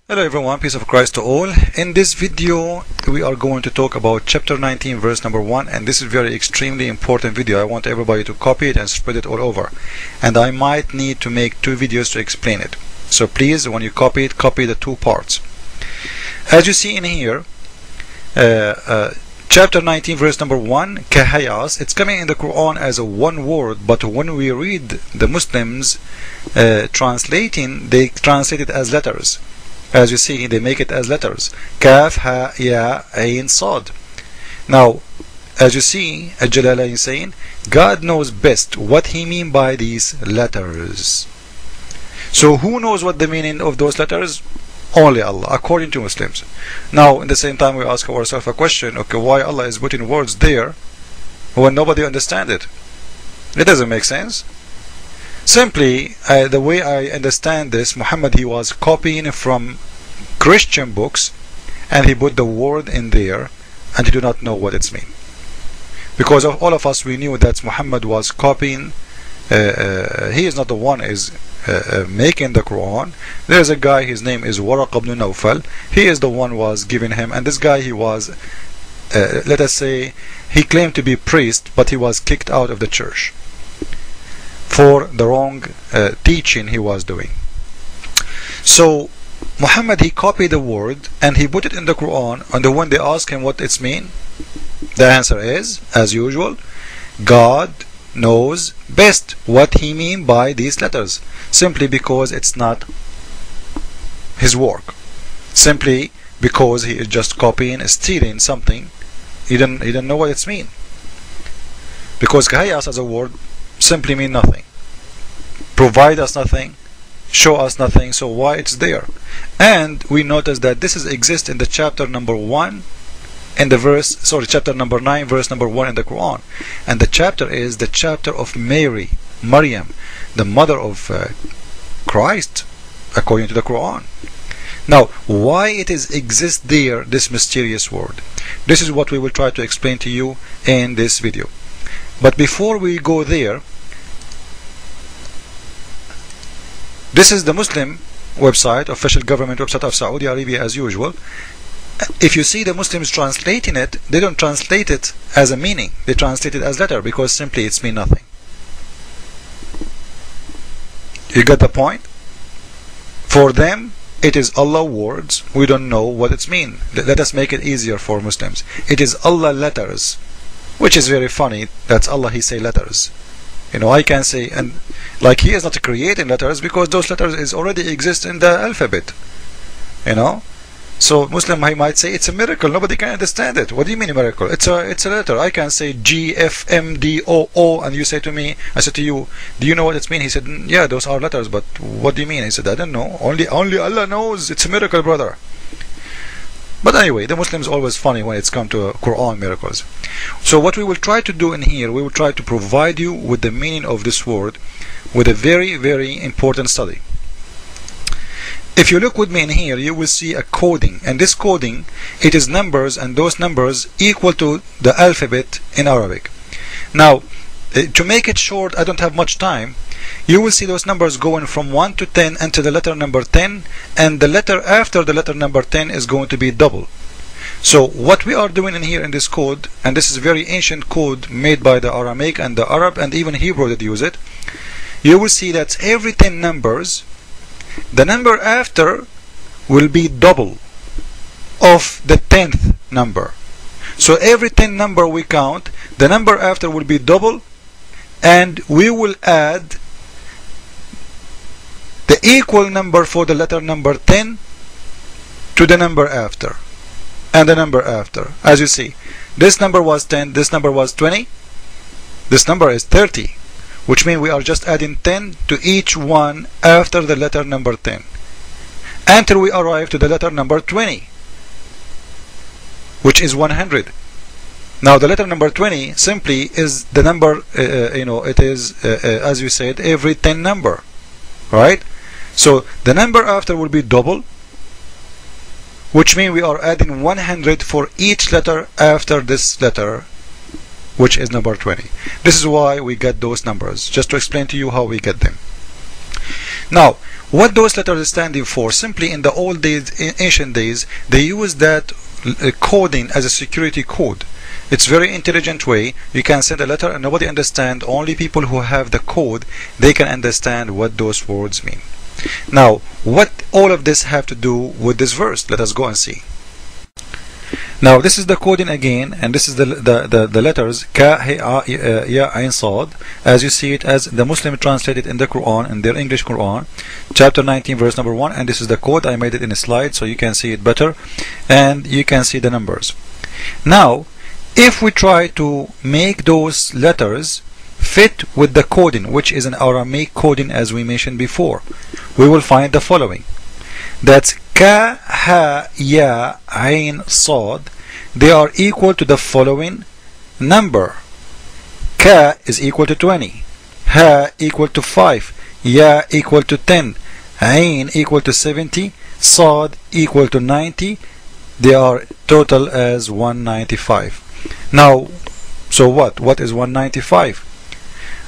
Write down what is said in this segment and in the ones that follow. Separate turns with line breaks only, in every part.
Hello everyone, peace of Christ to all. In this video we are going to talk about chapter 19 verse number 1, and this is very extremely important video. I want everybody to copy it and spread it all over, and I might need to make 2 videos to explain it. So please, when you copy it, copy the 2 parts. As you see in here, chapter 19 verse number 1, kahayas, it's coming in the Quran as a one word, but when we read the Muslims translating, they translate it as letters. As you see, they make it as letters. Kaf, ha, ya, ain, sad. Now, as you see, Al-Jalalain is saying, God knows best what he means by these letters. So who knows what the meaning of those letters? Only Allah, according to Muslims. Now, in the same time, we ask ourselves a question, okay, why Allah is putting words there when nobody understands it? It doesn't make sense. Simply, the way I understand this, Muhammad, he was copying from Christian books, and he put the word in there, and he do not know what it's mean. Because of all of us, we knew that Muhammad was copying. He is not the one is making the Quran. There is a guy, his name is Waraq ibn Nawfal. He is the one was giving him, and this guy, he was, let us say, he claimed to be priest, but he was kicked out of the church for the wrong teaching he was doing. So Muhammad, he copied the word and he put it in the Quran, and when they ask him what it's mean, the answer is, as usual, God knows best what he mean by these letters, simply because it's not his work, simply because he is just copying, stealing something. He didn't know what it's mean, because kahayas as a word simply mean nothing, provide us nothing, show us nothing. So why it's there? And we notice that this is exists in the chapter number 1 in the verse, sorry, chapter number 9 verse number 1 in the Quran, and the chapter is the chapter of Mary, Maryam, the mother of Christ, according to the Quran. Now, why it is exist there, this mysterious word? This is what we will try to explain to you in this video. But before we go there, this is the Muslim website, official government website of Saudi Arabia, as usual. If you see the Muslims translating it, they don't translate it as a meaning, they translate it as letter, because simply it's mean nothing. You got the point? For them, it is Allah words, we don't know what it's mean. Let us make it easier for Muslims. It is Allah letters, which is very funny. That's Allah, he say letters. You know, I can say, and like he is not creating letters, because those letters is already exist in the alphabet. You know, so Muslim, he might say it's a miracle, nobody can understand it. What do you mean a miracle? It's a letter. I can say G F M D O O, and you say to me, I said to you, do you know what it means? He said, yeah, those are letters, but what do you mean? He said, I don't know. Only Allah knows. It's a miracle, brother. But anyway, the Muslims always funny when it's come to Quran miracles. So what we will try to do in here, we will try to provide you with the meaning of this word with a very, very important study. If you look with me in here, you will see a coding, and this coding, it is numbers, and those numbers equal to the alphabet in Arabic. Now, to make it short, I don't have much time. You will see those numbers going from 1 to 10 until the letter number 10, and the letter after the letter number 10 is going to be double. So what we are doing in here in this code, and this is a very ancient code made by the Aramaic and the Arab and even Hebrew that use it, you will see that every 10 numbers, the number after will be double of the 10th number. So every 10 number we count, the number after will be double, and we will add the equal number for the letter number 10 to the number after, and the number after. As you see, this number was 10, this number was 20, this number is 30, which means we are just adding 10 to each one after the letter number 10 until we arrive to the letter number 20, which is 100. Now the letter number 20 simply is the number, you know, it is as you said, every 10 number, right? So the number after will be double, which means we are adding 100 for each letter after this letter, which is number 20. This is why we get those numbers, just to explain to you how we get them. Now, what those letters are standing for, simply in the old days, in ancient days, they used that coding as a security code. It's very intelligent way. You can send a letter and nobody understand. Only people who have the code, they can understand what those words mean. Now, what all of this have to do with this verse? Let us go and see. Now, this is the coding again, and this is the letters Ka, He, A, Ya, Ain, Sad, as you see it, as the Muslim translated in the Quran, in their English Quran, chapter 19, verse number 1. And this is the code. I made it in a slide so you can see it better, and you can see the numbers. Now, if we try to make those letters fit with the coding, which is an Aramaic coding as we mentioned before, we will find the following. That's Ka, Ha, Ya, Ain, Sad. They are equal to the following number. Ka is equal to 20, Ha equal to 5, Ya equal to 10, Ain equal to 70, Sad equal to 90. They are total as 195. Now, so what is 195?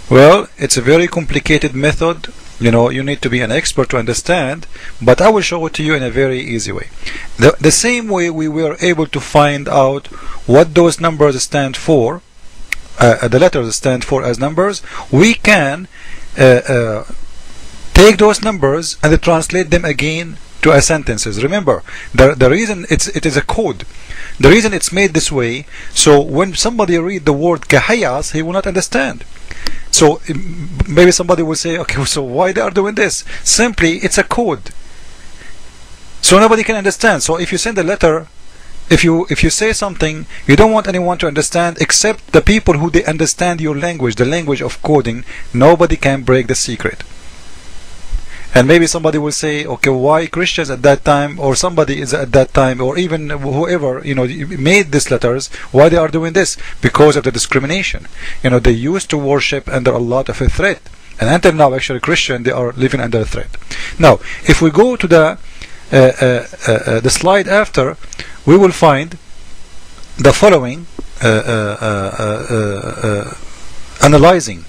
Well, it's a very complicated method. You need to be an expert to understand, but I will show it to you in a very easy way. The same way we were able to find out what those numbers stand for, the letters stand for as numbers, we can take those numbers and translate them again to sentences. Remember, the reason it is a code. The reason it's made this way, so when somebody read the word kahayas, he will not understand. So maybe somebody will say, okay, so why they are doing this? Simply, it's a code, so nobody can understand. So if you send a letter, if you say something, you don't want anyone to understand except the people who they understand your language, the language of coding. Nobody can break the secret. And maybe somebody will say, okay, why Christians at that time, or somebody is at that time, or even whoever made these letters, why they are doing this? Because of the discrimination. They used to worship under a lot of a threat, and until now, actually, Christian, they are living under a threat. Now, if we go to the slide after, we will find the following analyzing.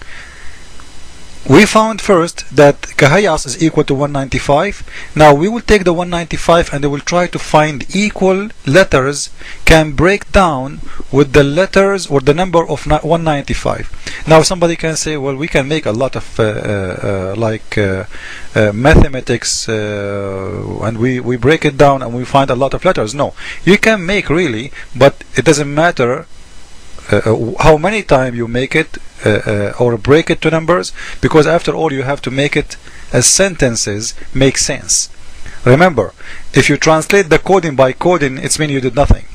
We found first that kahayas is equal to 195. Now we will take the 195 and we will try to find equal letters can break down with the letters or the number of 195. Now somebody can say, well, we can make a lot of mathematics and we break it down and we find a lot of letters. No, you can make really, but it doesn't matter how many times you make it or break it to numbers, because after all you have to make it as sentences make sense. Remember, if you translate the coding by coding, it's mean you did nothing.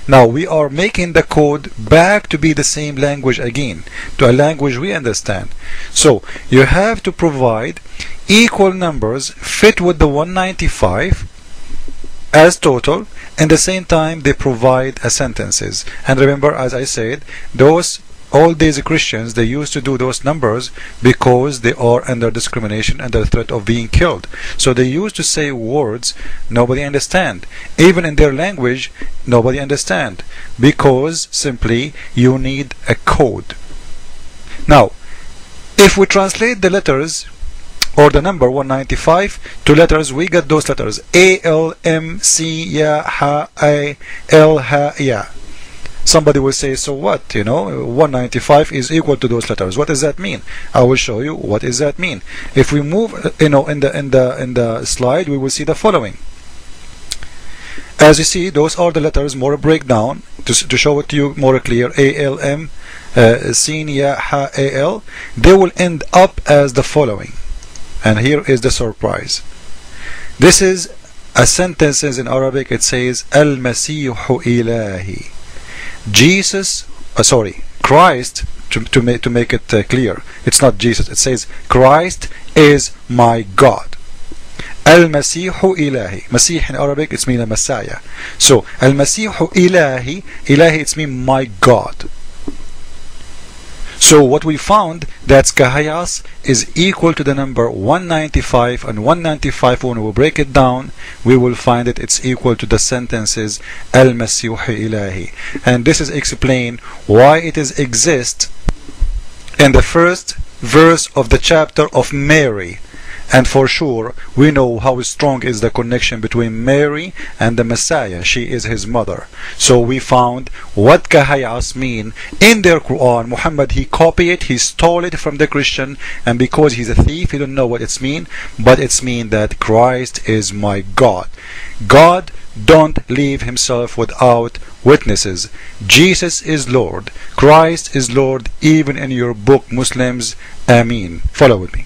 Now we are making the code back to be the same language again, to a language we understand. So you have to provide equal numbers fit with the 195 as total, and at the same time they provide sentences. And remember, as I said, those old days Christians, they used to do those numbers because they are under discrimination, under threat of being killed. So they used to say words nobody understand, even in their language nobody understand, because simply you need a code. Now if we translate the letters or the number 195 to letters, we get those letters A, L, M, C, Ya, Ha, A, L, Ha, Ya. Somebody will say, so what? 195 is equal to those letters. What does that mean? I will show you what does that mean. If we move, in the slide, we will see the following. As you see, those are the letters, more breakdown to show it to you more clear. A, L, M, Sin, Ya, Ha, A, L. They will end up as the following. And here is the surprise. This is a sentence in Arabic. It says, Al-Masihu Ilahi. Christ, to make it clear, it's not Jesus, it says Christ is my God. Al-Masihu Ilahi. Masih in Arabic, it's mean a Messiah. So Al-Masihu Ilahi, Ilahi, it's mean my God. So what we found, that kahayas is equal to the number 195, and 195, when we break it down, we will find it's equal to the sentences Al-Masihu Ilahi. And this is explained why it is exist in the first verse of the chapter of Mary. And for sure, we know how strong is the connection between Mary and the Messiah. She is his mother. So we found what kahayas mean in their Quran. Muhammad, he copied it, he stole it from the Christian, and because he's a thief, he don't know what it's mean, but it's mean that Christ is my God. God don't leave himself without witnesses. Jesus is Lord. Christ is Lord, even in your book, Muslims. Ameen. Follow with me.